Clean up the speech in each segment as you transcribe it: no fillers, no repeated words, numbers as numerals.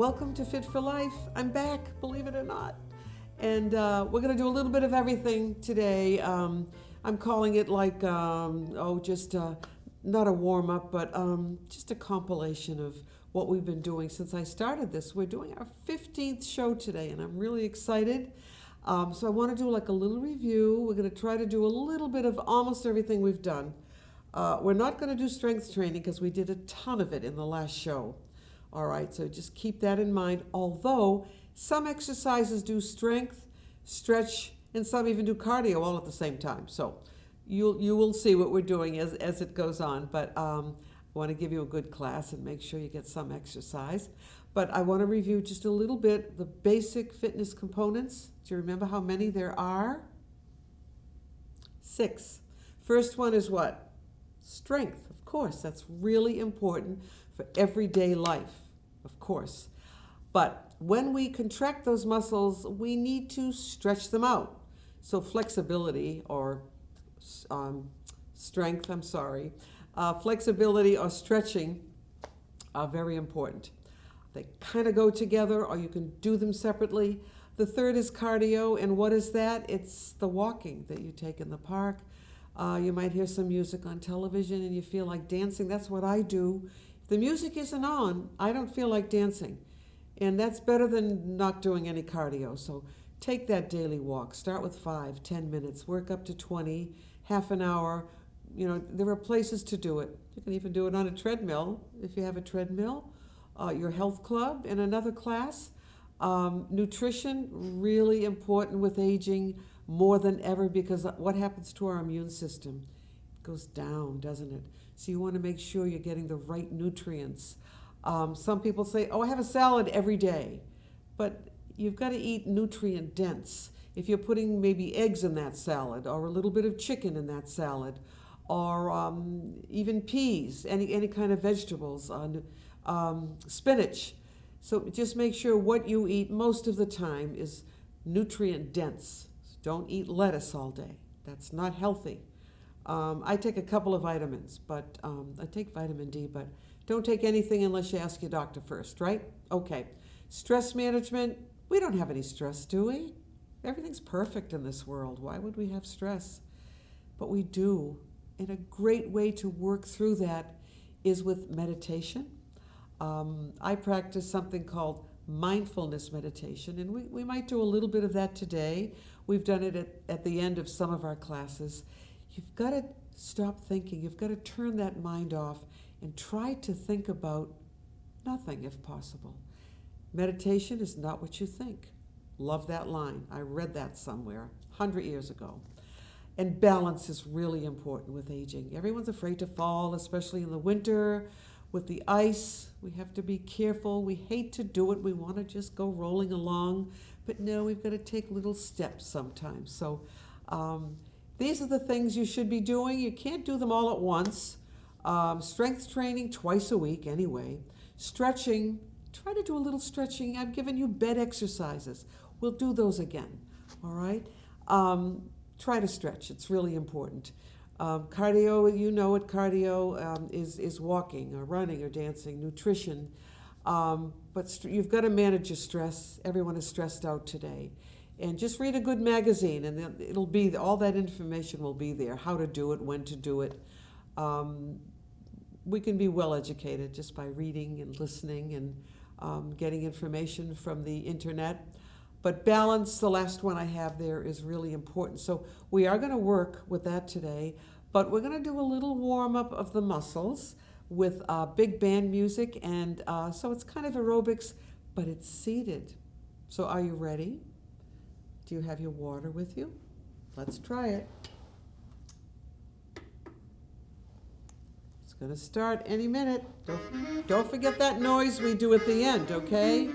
Welcome to Fit for Life. I'm back, believe it or not. And we're going to do a little bit of everything today. I'm calling it like, just not a warm up, but just a compilation of what we've been doing since I started this. We're doing our 15th show today, and I'm really excited. So I want to do like a little review. We're going to try to do a little bit of almost everything we've done. We're not going to do strength training because we did a ton of it in the last show. All right, so just keep that in mind. Although some exercises do strength, stretch, and some even do cardio all at the same time. So you will see what we're doing as it goes on. But I want to give you a good class and make sure you get some exercise. But I want to review just a little bit the basic fitness components. Do you remember how many there are? 6. First one is what? Strength, of course. That's really important for everyday life, of course. But when we contract those muscles, we need to stretch them out. So flexibility or flexibility or stretching are very important. They kind of go together, or you can do them separately. The third is cardio, and what is that? It's the walking that you take in the park. You might hear some music on television and you feel like dancing. That's what I do. If the music isn't on, I don't feel like dancing. And that's better than not doing any cardio. So take that daily walk. Start with 5, 10 minutes. Work up to 20, half an hour. You know, there are places to do it. You can even do it on a treadmill if you have a treadmill. Your health club in another class. Nutrition, really important with aging more than ever, because what happens to our immune system? It goes down, doesn't it? So you want to make sure you're getting the right nutrients. Some people say, oh, I have a salad every day. But you've got to eat nutrient dense. If you're putting maybe eggs in that salad, or a little bit of chicken in that salad, or even peas, any kind of vegetables, spinach. So just make sure what you eat most of the time is nutrient dense. Don't eat lettuce all day. That's not healthy. I take a couple of vitamins, but I take vitamin D, but don't take anything unless you ask your doctor first, right? Okay. Stress management. We don't have any stress, do we? Everything's perfect in this world. Why would we have stress? But we do. And a great way to work through that is with meditation. I practice something called mindfulness meditation, and we might do a little bit of that today. We've done it at the end of some of our classes. You've got to stop thinking. You've got to turn that mind off and try to think about nothing if possible. Meditation is not what you think. Love that line. I read that somewhere 100 years ago. And balance is really important with aging. Everyone's afraid to fall, especially in the winter. With the ice, we have to be careful. We hate to do it. We want to just go rolling along. But no, we've got to take little steps sometimes. So these are the things you should be doing. You can't do them all at once. Strength training twice a week anyway. Stretching, try to do a little stretching. I've given you bed exercises. We'll do those again, all right? Try to stretch. It's really important. Cardio, you know what cardio is walking or running or dancing. Nutrition, but you've got to manage your stress. Everyone is stressed out today. And just read a good magazine, and it'll be, all that information will be there, how to do it, when to do it. We can be well educated just by reading and listening and getting information from the internet. But balance, the last one I have there, is really important. So we are going to work with that today, but we're going to do a little warm-up of the muscles with big band music, and so it's kind of aerobics, but it's seated. So are you ready? Do you have your water with you? Let's try it. It's going to start any minute. Don't forget that noise we do at the end, okay?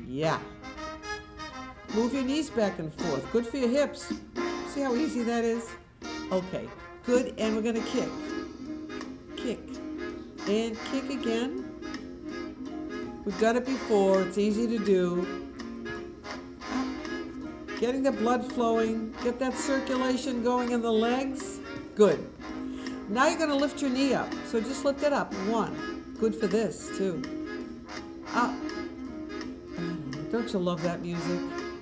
Yeah. Move your knees back and forth. Good for your hips. See how easy that is? Okay, good, and we're gonna kick. Kick. And kick again. We've done it before, it's easy to do. Getting the blood flowing, get that circulation going in the legs. Good. Now you're gonna lift your knee up. So just lift it up, 1. Good for this, too. Up, Don't you love that music?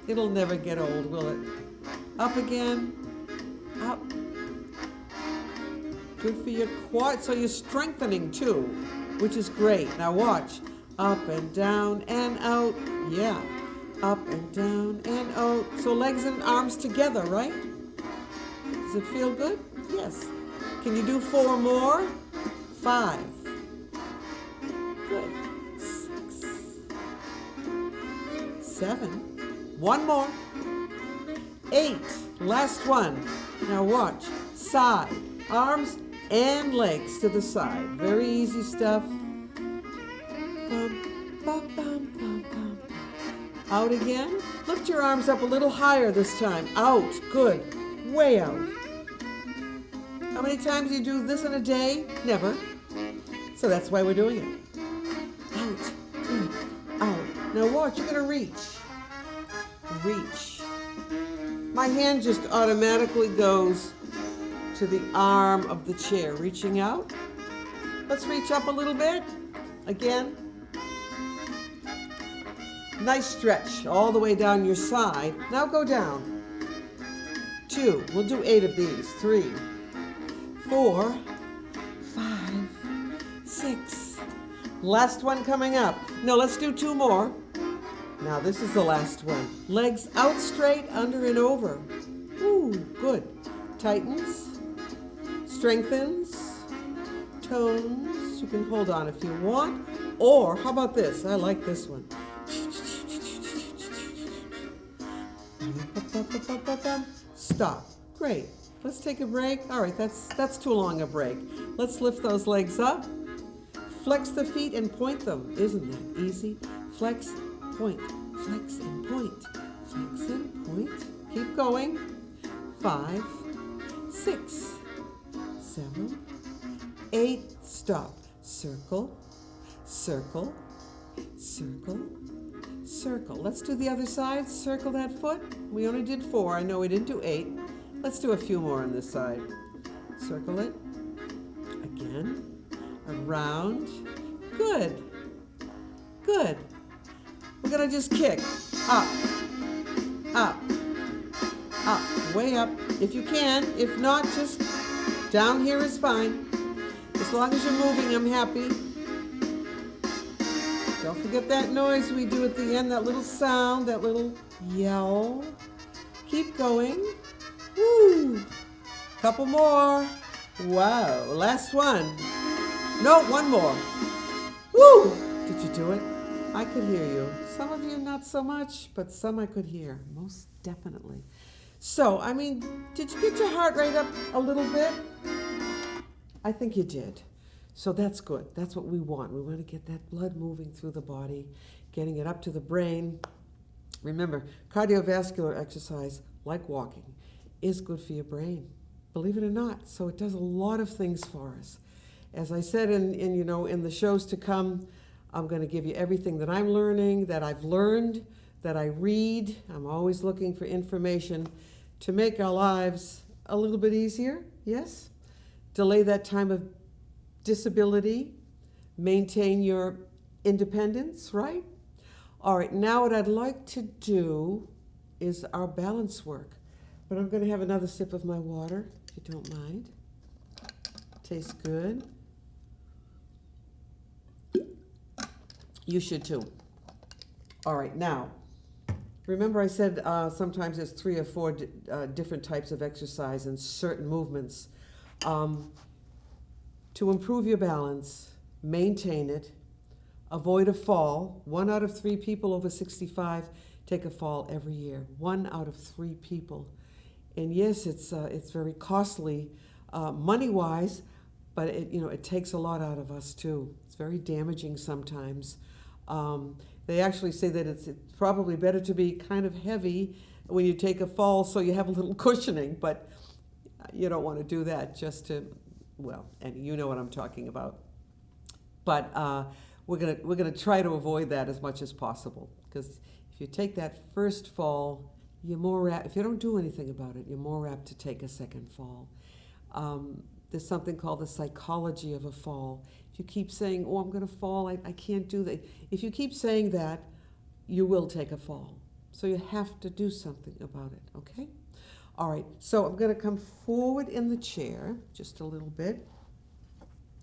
It'll never get old, will it? Up again. Up. Good for your quad. So you're strengthening too, which is great. Now watch. Up and down and out. Yeah. Up and down and out. So legs and arms together, right? Does it feel good? Yes. Can you do 4 more? 5. Good. 6. 7. 1 more. 8. Last one. Now watch. Side. Arms and legs to the side. Very easy stuff. Bum, bum, bum, bum, bum. Out again. Lift your arms up a little higher this time. Out. Good. Way out. How many times do you do this in a day? Never. So that's why we're doing it. Out. Good. Out. Now watch. You're going to reach. Reach. My hand just automatically goes to the arm of the chair. Reaching out. Let's reach up a little bit. Again. Nice stretch all the way down your side. Now go down. 2. We'll do 8 of these. 3, 4, 5, 6. Last one coming up. No, let's do 2 more. Now this is the last one. Legs out straight, under and over. Ooh, good. Tightens, strengthens, tones. You can hold on if you want. Or how about this? I like this one. Stop. Great. Let's take a break. All right, that's too long a break. Let's lift those legs up. Flex the feet and point them. Isn't that easy? Flex, point, flex and point, flex and point. Keep going. 5, 6, 7, 8. Stop. Circle, circle, circle, circle. Let's do the other side. Circle that foot. We only did 4. I know we didn't do 8. Let's do a few more on this side. Circle it. Again. Around. Good. Good. We're going to just kick. Up. Up. Up. Way up. If you can. If not, just down here is fine. As long as you're moving, I'm happy. Don't forget that noise we do at the end, that little sound, that little yell. Keep going. Woo! Couple more. Wow. Last one. No, 1 more. Woo! Did you do it? I could hear you. Some of you not so much, but some I could hear. Most definitely. So, I mean, did you get your heart rate up a little bit? I think you did. So that's good. That's what we want. We want to get that blood moving through the body, getting it up to the brain. Remember, cardiovascular exercise, like walking, is good for your brain. Believe it or not. So it does a lot of things for us. As I said in the shows to come, I'm going to give you everything that I'm learning, that I've learned, that I read. I'm always looking for information to make our lives a little bit easier, yes? Delay that time of disability, maintain your independence, right? All right, now what I'd like to do is our balance work. But I'm going to have another sip of my water, if you don't mind. Tastes good. You should too. All right, now, remember I said sometimes there's 3 or 4 different types of exercise and certain movements. To improve your balance, maintain it, avoid a fall. 1 out of 3 people over 65 take a fall every year. 1 out of 3 people. And yes, it's very costly money-wise, but it takes a lot out of us too. It's very damaging sometimes. They actually say that it's probably better to be kind of heavy when you take a fall so you have a little cushioning, but you don't want to do that just to, and you know what I'm talking about. But we're gonna try to avoid that as much as possible, because if you take that first fall, you're more if you don't do anything about it, you're more apt to take a second fall. There's something called the psychology of a fall. If you keep saying, "Oh, I'm going to fall, I can't do that," if you keep saying that, you will take a fall. So you have to do something about it, okay? All right, so I'm going to come forward in the chair just a little bit.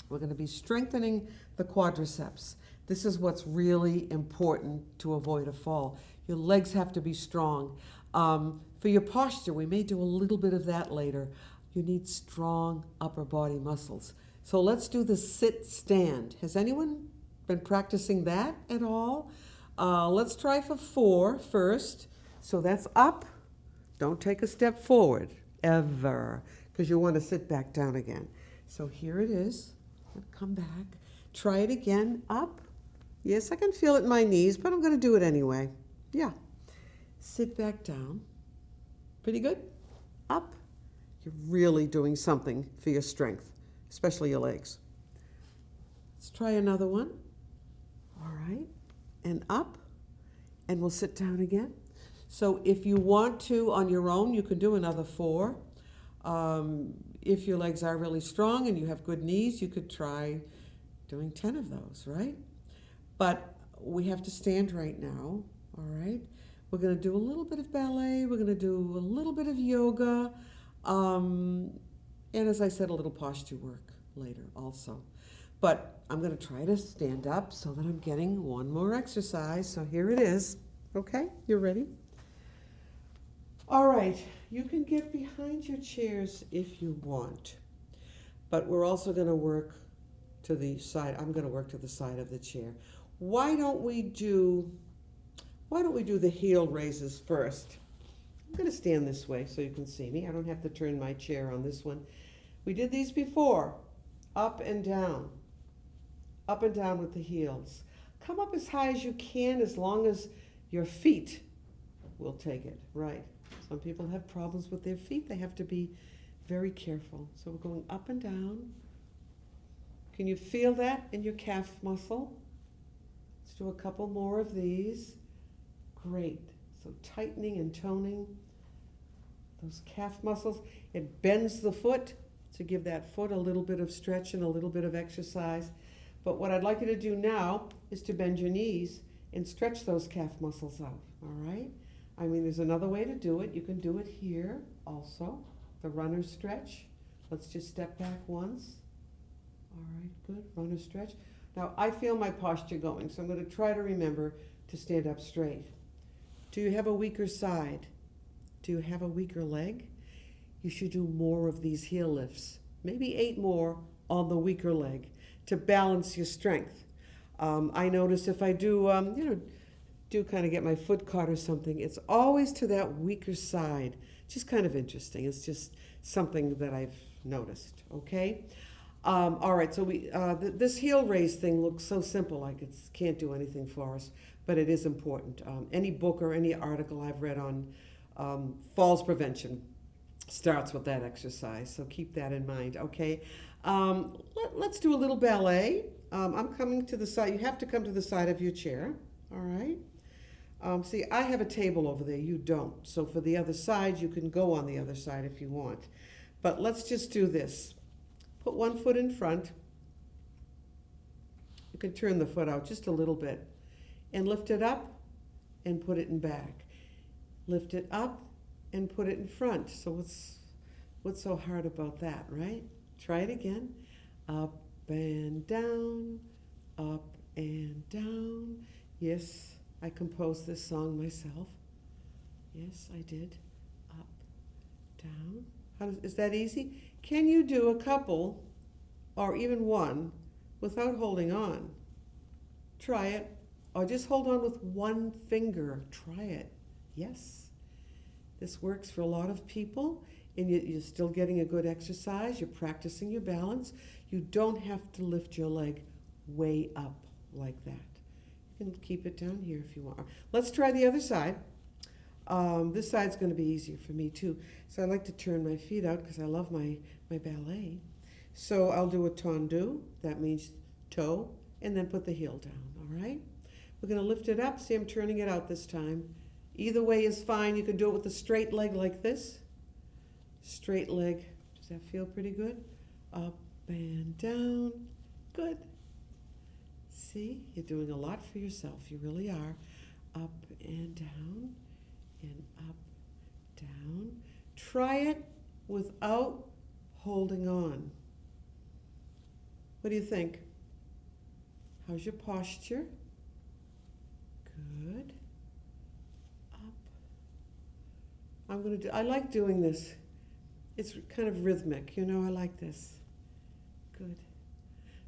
We're going to be strengthening the quadriceps. This is what's really important to avoid a fall. Your legs have to be strong. For your posture, we may do a little bit of that later. You need strong upper body muscles. So let's do the sit-stand. Has anyone been practicing that at all? Let's try for 4 first. So that's up. Don't take a step forward, ever, because you want to sit back down again. So here it is. Come back. Try it again. Up. Yes, I can feel it in my knees, but I'm going to do it anyway. Yeah. Sit back down. Pretty good. Up. You're really doing something for your strength, especially your legs. Let's try another one. All right. And up. And we'll sit down again. So if you want to, on your own, you can do another 4. If your legs are really strong and you have good knees, you could try doing 10 of those, right? But we have to stand right now, all right? We're going to do a little bit of ballet. We're going to do a little bit of yoga. And as I said, a little posture work later also. But I'm going to try to stand up so that I'm getting one more exercise. So here it is. Okay, you ready? All right, you can get behind your chairs if you want, but we're also going to work to the side. I'm going to work to the side of the chair. Why don't we do the heel raises first? I'm going to stand this way so you can see me. I don't have to turn my chair on this one. We did these before. Up and down with the heels. Come up as high as you can, as long as your feet will take it, right? Some people have problems with their feet. They have to be very careful. So we're going up and down. Can you feel that in your calf muscle? Let's do a couple more of these. Great. So tightening and toning those calf muscles. It bends the foot to give that foot a little bit of stretch and a little bit of exercise. But what I'd like you to do now is to bend your knees and stretch those calf muscles out, all right? I mean, there's another way to do it. You can do it here also, the runner stretch. Let's just step back once. All right, good, runner stretch. Now, I feel my posture going, so I'm going to try to remember to stand up straight. Do you have a weaker side? Do you have a weaker leg? You should do more of these heel lifts, maybe 8 more on the weaker leg to balance your strength. I notice if I do, kind of get my foot caught or something, it's always to that weaker side. Just kind of interesting. It's just something that I've noticed, okay? All right, so this heel raise thing looks so simple, like it can't do anything for us, but it is important. Any book or any article I've read on falls prevention starts with that exercise, so keep that in mind, okay? Let's do a little ballet. I'm coming to the side. You have to come to the side of your chair, all right? See, I have a table over there. You don't. So for the other side, you can go on the other side if you want. But let's just do this. Put one foot in front. You can turn the foot out just a little bit. And lift it up and put it in back. Lift it up and put it in front. So what's so hard about that, right? Try it again. Up and down, up and down. Yes. I composed this song myself. Yes, I did. Up, down. Is that easy? Can you do a couple, or even one, without holding on? Try it. Or just hold on with one finger. Try it. Yes. This works for a lot of people, and you're still getting a good exercise. You're practicing your balance. You don't have to lift your leg way up like that. You can keep it down here if you want. Let's try the other side. This side's going to be easier for me too. So I like to turn my feet out because I love my ballet. So I'll do a tendu. That means toe, and then put the heel down, all right? We're going to lift it up. See, I'm turning it out this time. Either way is fine. You can do it with a straight leg like this. Straight leg. Does that feel pretty good? Up and down. Good. See, you're doing a lot for yourself. You really are. up and down, and up, down. Try it without holding on. What do you think? How's your posture? Good. Up. I like doing this. It's kind of rhythmic, I like this. Good.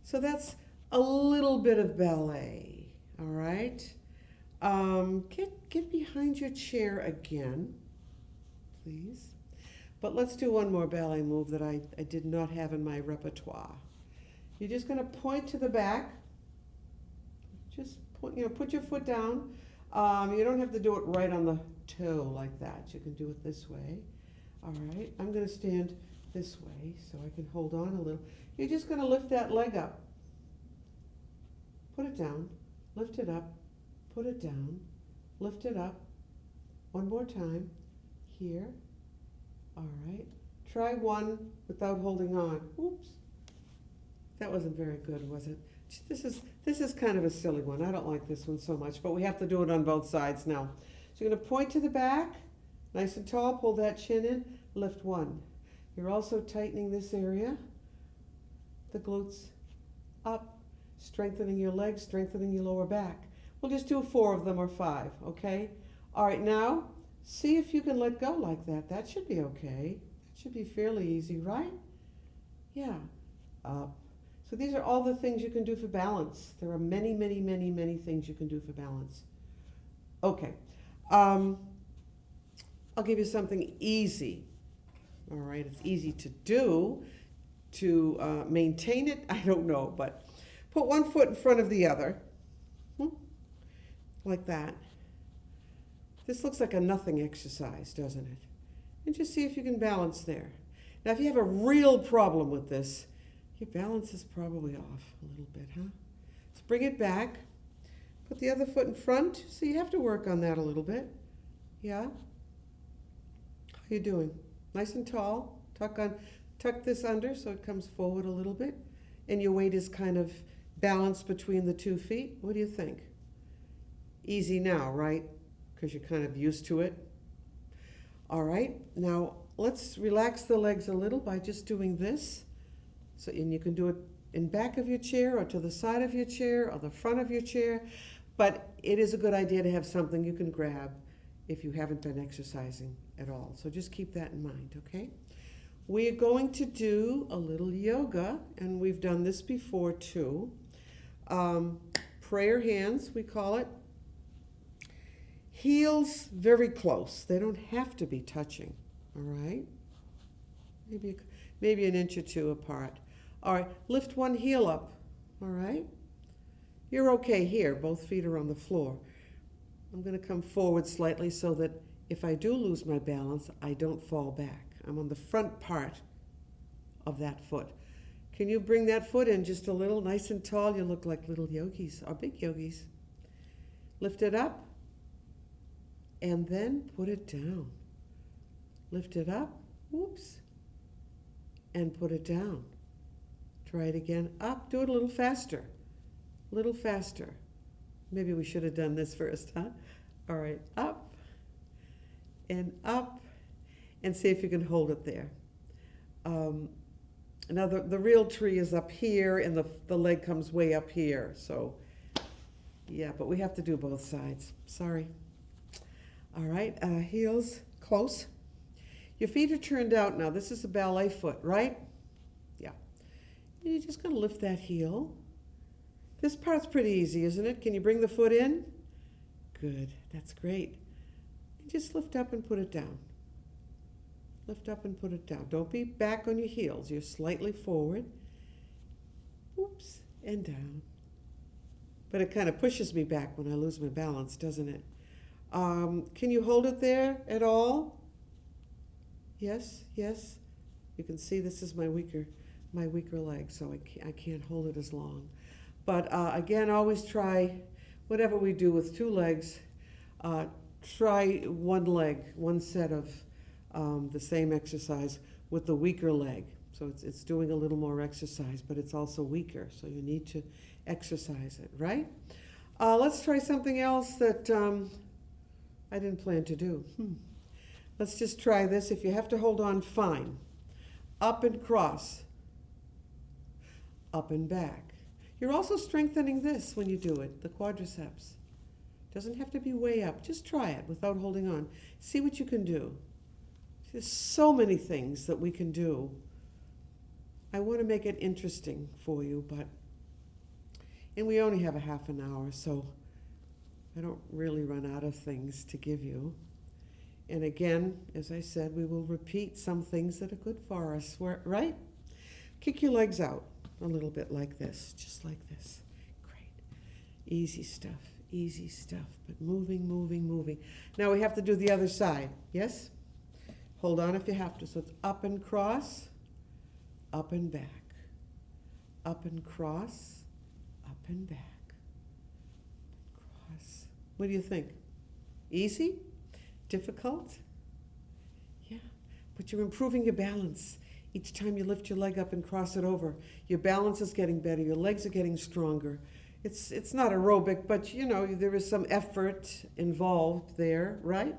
So that's a little bit of ballet, all right? Get behind your chair again, please. But let's do one more ballet move that I did not have in my repertoire. You're just going to point to the back. Just put your foot down. You don't have to do it right on the toe like that. You can do it this way. All right, I'm going to stand this way so I can hold on a little. You're just going to lift that leg up. Put it down, lift it up, put it down, lift it up. One more time, here. All right, try one without holding on. Oops, that wasn't very good, was it? This is kind of a silly one. I don't like this one so much, but we have to do it on both sides now. So you're going to point to the back, nice and tall, pull that chin in, lift one. You're also tightening this area, the glutes up, strengthening your legs, strengthening your lower back. We'll just do 4 of them or 5, okay? All right, now see if you can let go like that. That should be okay. That should be fairly easy, right? Yeah, up. So these are all the things you can do for balance. There are many, many, many, many things you can do for balance. Okay. I'll give you something easy. All right, it's easy to do. To maintain it, I don't know, but put one foot in front of the other, like that. This looks like a nothing exercise, doesn't it? And just see if you can balance there. Now, if you have a real problem with this, your balance is probably off a little bit, huh? Let's bring it back. Put the other foot in front. So you have to work on that a little bit. Yeah? How you doing? Nice and tall. Tuck this under so it comes forward a little bit. And your weight is kind of balanced between the 2 feet. What do you think? Easy now, right? Because you're kind of used to it. All right. Now, let's relax the legs a little by just doing this. So, and you can do it in back of your chair or to the side of your chair or the front of your chair. But it is a good idea to have something you can grab if you haven't been exercising at all. So just keep that in mind, okay? We are going to do a little yoga, and we've done this before too. Prayer hands, we call it. Heels very close. They don't have to be touching, all right? Maybe an inch or 2 apart. All right, lift one heel up, all right? You're okay here. Both feet are on the floor. I'm going to come forward slightly so that if I do lose my balance, I don't fall back. I'm on the front part of that foot. Can you bring that foot in just a little, nice and tall? You look like little yogis, or big yogis. Lift it up, and then put it down. Lift it up, whoops, and put it down. Try it again, up, do it a little faster. A little faster. Maybe we should have done this first, huh? All right, up, and see if you can hold it there. Now the real tree is up here, and the leg comes way up here. So, yeah, but we have to do both sides. Sorry. All right, heels close. Your feet are turned out now. This is a ballet foot, right? Yeah. And you're just going to lift that heel. This part's pretty easy, isn't it? Can you bring the foot in? Good. That's great. And just lift up and put it down. Lift up and put it down. Don't be back on your heels. You're slightly forward. Oops, and down. But it kind of pushes me back when I lose my balance, doesn't it? Can you hold it there at all? Yes, yes. You can see this is my weaker leg, so I can't hold it as long. But again, always try, whatever we do with 2 legs, try one leg, one set of the same exercise with the weaker leg. So it's doing a little more exercise, but it's also weaker. So you need to exercise it, right? Let's try something else that I didn't plan to do. Let's just try this. If you have to hold on, fine. Up and cross, up and back. You're also strengthening this when you do it, the quadriceps. Doesn't have to be way up. Just try it without holding on. See what you can do. There's so many things that we can do. I want to make it interesting for you, and we only have a half an hour, so I don't really run out of things to give you. And again, as I said, we will repeat some things that are good for us, right? Kick your legs out a little bit like this, just like this. Great. Easy stuff, but moving, moving, moving. Now we have to do the other side, yes? Hold on if you have to. So it's up and cross, up and back, up and cross, up and back, cross. What do you think? Easy? Difficult? Yeah, but you're improving your balance. Each time you lift your leg up and cross it over, your balance is getting better, your legs are getting stronger. It's not aerobic, but you know, there is some effort involved there, right?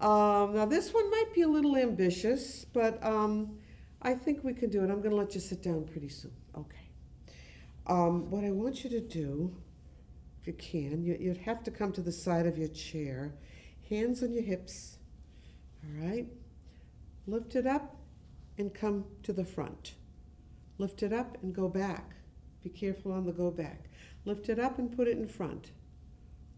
Now this one might be a little ambitious, but I think we can do it. I'm going to let you sit down pretty soon. Okay. What I want you to do, if you can, you'd have to come to the side of your chair, hands on your hips, all right? Lift it up and come to the front. Lift it up and go back. Be careful on the go back. Lift it up and put it in front.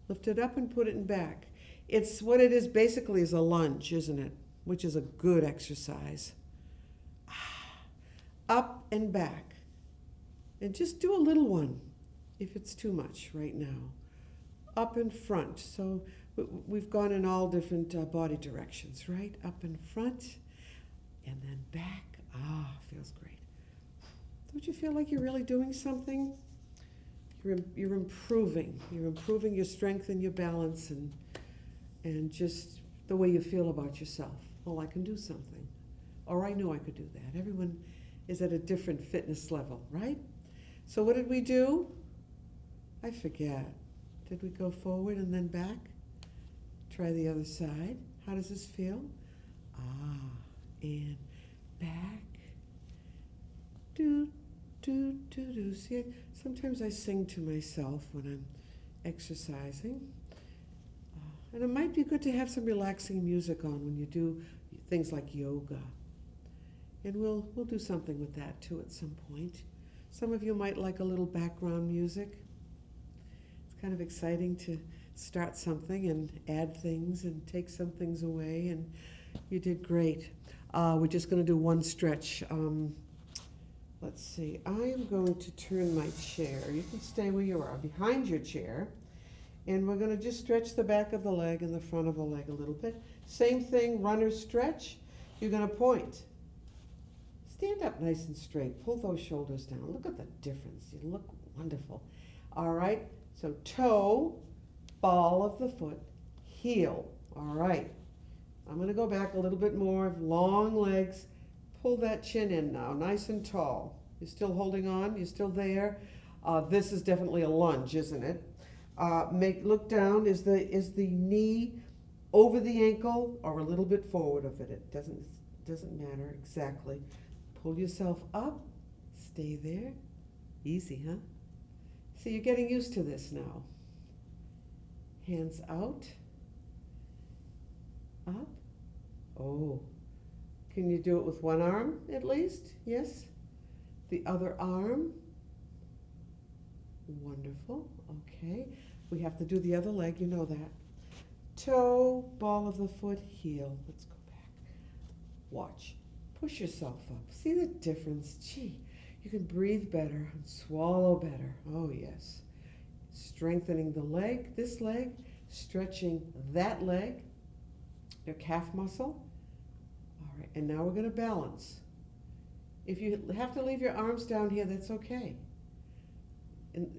Lift it up and put it in back. It's what it is basically is a lunge, isn't it? Which is a good exercise. Up and back. And just do a little one if it's too much right now. Up and front. So we've gone in all different body directions, right? Up and front and then back. Feels great. Don't you feel like you're really doing something? You're improving. You're improving your strength and your balance and just the way you feel about yourself. Well, I can do something. Or I know I could do that. Everyone is at a different fitness level, right? So what did we do? I forget. Did we go forward and then back? Try the other side. How does this feel? And back. Do, do, do, do. See, sometimes I sing to myself when I'm exercising. And it might be good to have some relaxing music on when you do things like yoga. And we'll do something with that too at some point. Some of you might like a little background music. It's kind of exciting to start something and add things and take some things away, and you did great. We're just going to do one stretch. Let's see, I am going to turn my chair. You can stay where you are, behind your chair. And we're going to just stretch the back of the leg and the front of the leg a little bit. Same thing, runner stretch. You're going to point. Stand up nice and straight. Pull those shoulders down. Look at the difference. You look wonderful. All right, so toe, ball of the foot, heel. All right. I'm going to go back a little bit more. Long legs. Pull that chin in now, nice and tall. You're still holding on? You're still there? This is definitely a lunge, isn't it? Look down. Is the knee over the ankle or a little bit forward of it? It doesn't matter exactly. Pull yourself up. Stay there. Easy, huh? See, you're getting used to this now. Hands out. Up. Oh. Can you do it with one arm at least? Yes? The other arm. Wonderful. Okay. We have to do the other leg, you know that. Toe, ball of the foot, heel. Let's go back. Watch. Push yourself up. See the difference? Gee, you can breathe better and swallow better. Oh, yes. Strengthening the leg, this leg, stretching that leg, your calf muscle. All right, and now we're going to balance. If you have to leave your arms down here, that's okay. And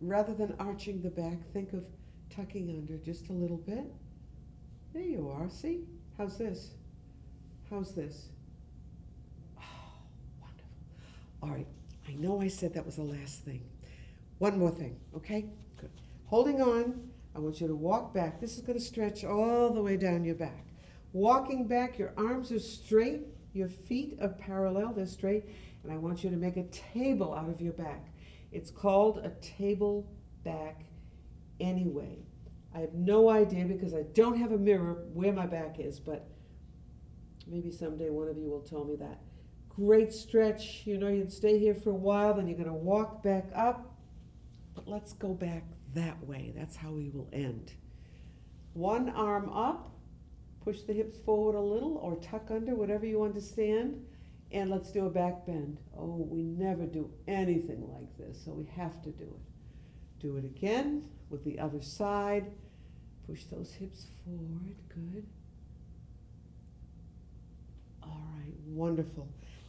rather than arching the back, think of tucking under just a little bit. There you are. See? How's this? How's this? Oh, wonderful. All right. I know I said that was the last thing. One more thing, okay? Good. holding on. I want you to walk back. This is going to stretch all the way down your back. Walking back, your arms are straight, your feet are parallel, they're straight, and I want you to make a table out of your back. It's called a table back anyway. I have no idea because I don't have a mirror where my back is, but maybe someday one of you will tell me that. Great stretch. You know, you'd stay here for a while, then you're going to walk back up. But let's go back that way. That's how we will end. One arm up. Push the hips forward a little or tuck under, whatever you understand. And let's do a back bend. Oh, we never do anything like this, so we have to do it. Do it again with the other side. Push those hips forward. Good. All right, wonderful.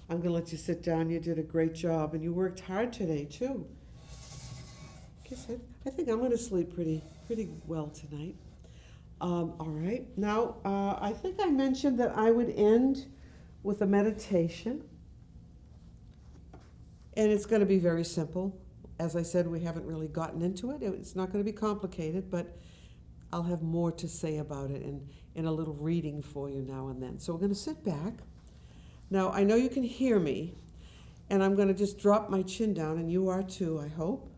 I'm going to let you sit down. You did a great job, and you worked hard today, too. I think I'm going to sleep pretty well tonight. All right. Now, I think I mentioned that I would end with a meditation. And it's going to be very simple. As I said, we haven't really gotten into it. It's not going to be complicated, but I'll have more to say about it in a little reading for you now and then. So we're going to sit back. Now, I know you can hear me, and I'm going to just drop my chin down, and you are too, I hope.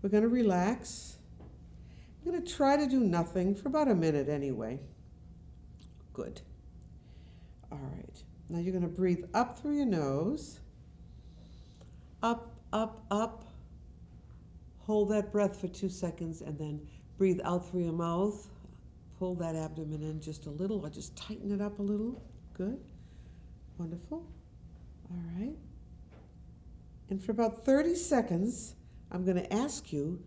We're going to relax. I'm going to try to do nothing for about a minute anyway. Good. All right. Now you're going to breathe up through your nose. Up, up, up. Hold that breath for 2 seconds and then breathe out through your mouth. Pull that abdomen in just a little or just tighten it up a little. Good. Wonderful. All right. And for about 30 seconds, I'm going to ask you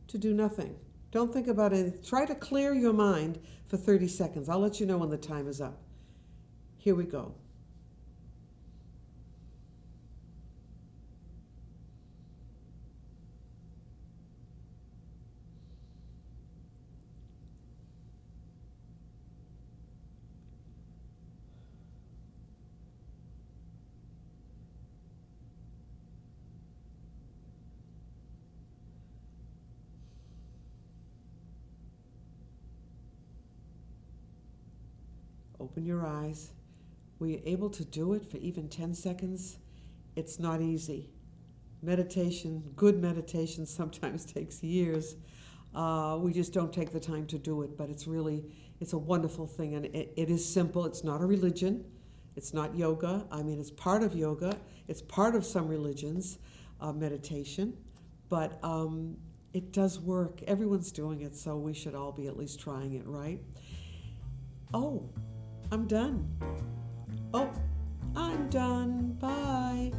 to do nothing. Don't think about it. Try to clear your mind for 30 seconds. I'll let you know when the time is up. Here we go. Open your eyes. Were you able to do it for even 10 seconds? It's not easy. Meditation, good meditation sometimes takes years. We just don't take the time to do it, but it's a wonderful thing, and it is simple. It's not a religion. It's not yoga. I mean, it's part of yoga. It's part of some religions, meditation, but it does work. Everyone's doing it, so we should all be at least trying it, right? Oh, I'm done. Oh, I'm done. Bye.